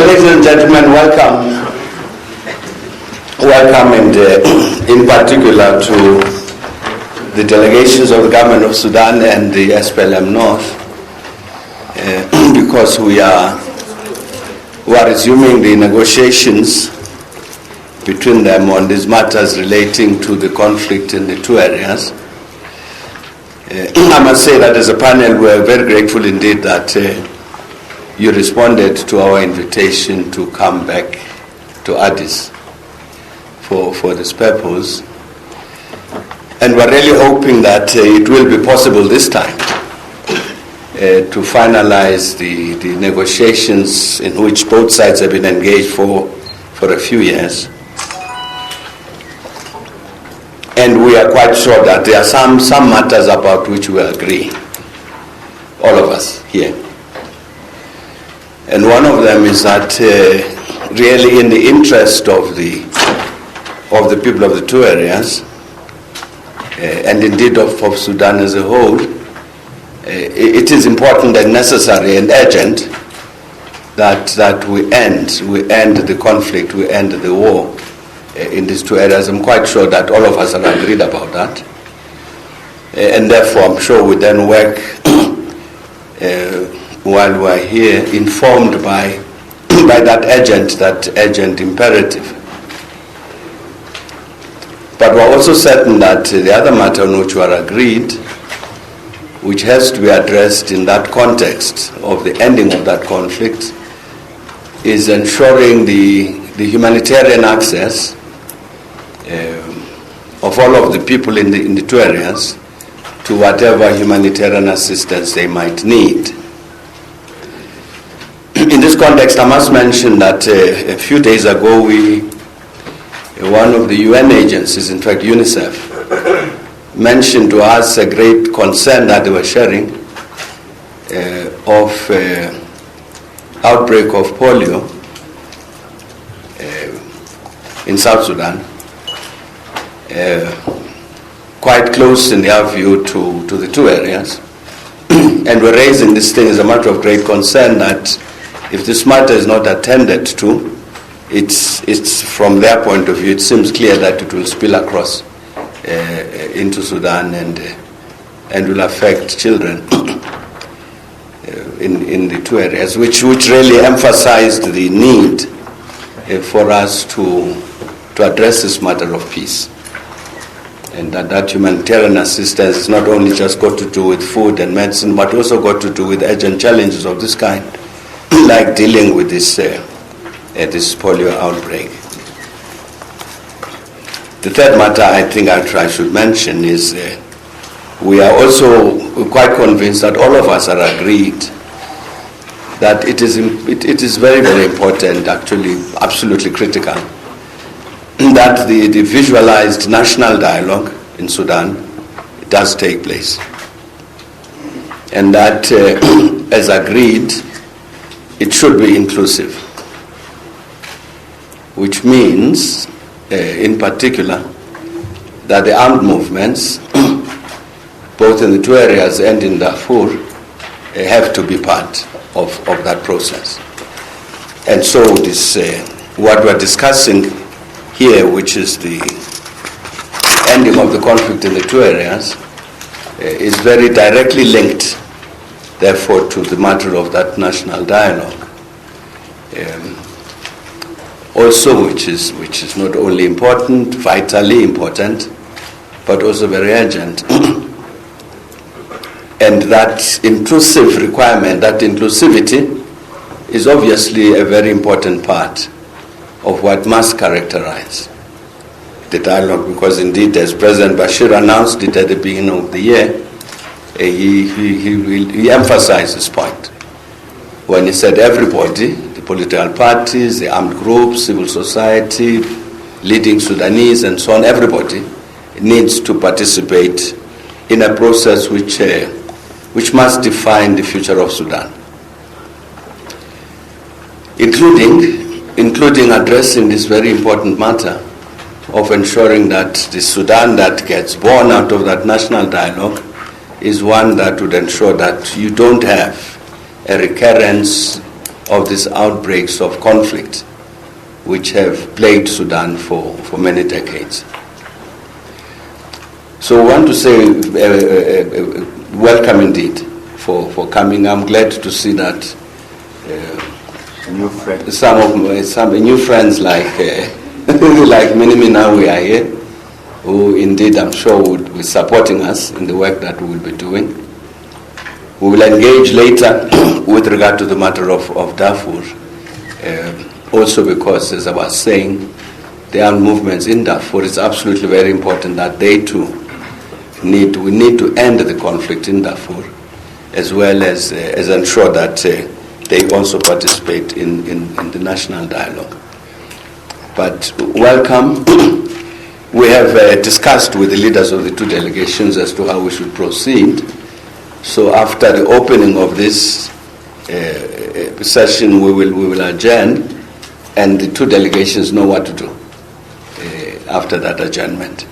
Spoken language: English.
ladies and gentlemen, welcome. Welcome, and in particular to the delegations of the government of Sudan and the SPLM North, because we are resuming the negotiations between them on these matters relating to the conflict in the two areas. I must say that as a panel, we are very grateful indeed that you responded to our invitation to come back to Addis for this purpose. And we're really hoping that it will be possible this time to finalize the negotiations in which both sides have been engaged for a few years. And we are quite sure that there are some matters about which we agree, all of us here. And one of them is that really in the interest of the people of the two areas, and indeed of Sudan as a whole, it is important and necessary and urgent that we end the conflict, we end the war in these two areas. I'm quite sure that all of us are agreed about that. And therefore, I'm sure we then work while we're here, informed by that urgent imperative. But we're also certain that the other matter on which we are agreed, which has to be addressed in that context of the ending of that conflict, is ensuring the humanitarian access of all of the people in the two areas to whatever humanitarian assistance they might need. In this context, I must mention that a few days ago, one of the UN agencies, in fact UNICEF, mentioned to us a great concern that they were sharing of outbreak of polio in South Sudan, quite close in their view to the two areas. And we're raising this thing as a matter of great concern that if this matter is not attended to, it's from their point of view, it seems clear that it will spill across into Sudan and will affect children in the two areas, which really emphasized the need for us to address this matter of peace. And that humanitarian assistance is not only just got to do with food and medicine, but also got to do with urgent challenges of this kind, like dealing with this polio outbreak. The third matter I think I should mention is we are also quite convinced that all of us are agreed that it is very, very important, actually absolutely critical, that the visualized national dialogue in Sudan does take place. And that, as agreed, it should be inclusive, which means, in particular, that the armed movements, both in the two areas and in Darfur, have to be part of that process. And so this, what we're discussing here, which is the ending of the conflict in the two areas, is very directly linked, therefore, to the matter of that national dialogue. Also, which is not only important, vitally important, but also very urgent. And that inclusive requirement, that inclusivity, is obviously a very important part of what must characterize the dialogue, because indeed, as President Bashir announced it at the beginning of the year, he emphasized this point when he said everybody, the political parties, the armed groups, civil society, leading Sudanese and so on, everybody needs to participate in a process which must define the future of Sudan, including addressing this very important matter of ensuring that the Sudan that gets born out of that national dialogue is one that would ensure that you don't have a recurrence of these outbreaks of conflict which have plagued Sudan for many decades. So I want to say welcome indeed for coming. I'm glad to see that some new friends like like Minimi now we are here, who indeed I'm sure would be supporting us in the work that we will be doing. We will engage later with regard to the matter of Darfur, also because, as I was saying, there are movements in Darfur. It's absolutely very important that they too we need to end the conflict in Darfur, as well as ensure that they also participate in the national dialogue. But welcome. We have discussed with the leaders of the two delegations as to how we should proceed. So after the opening of this session, we will adjourn, and the two delegations know what to do after that adjournment.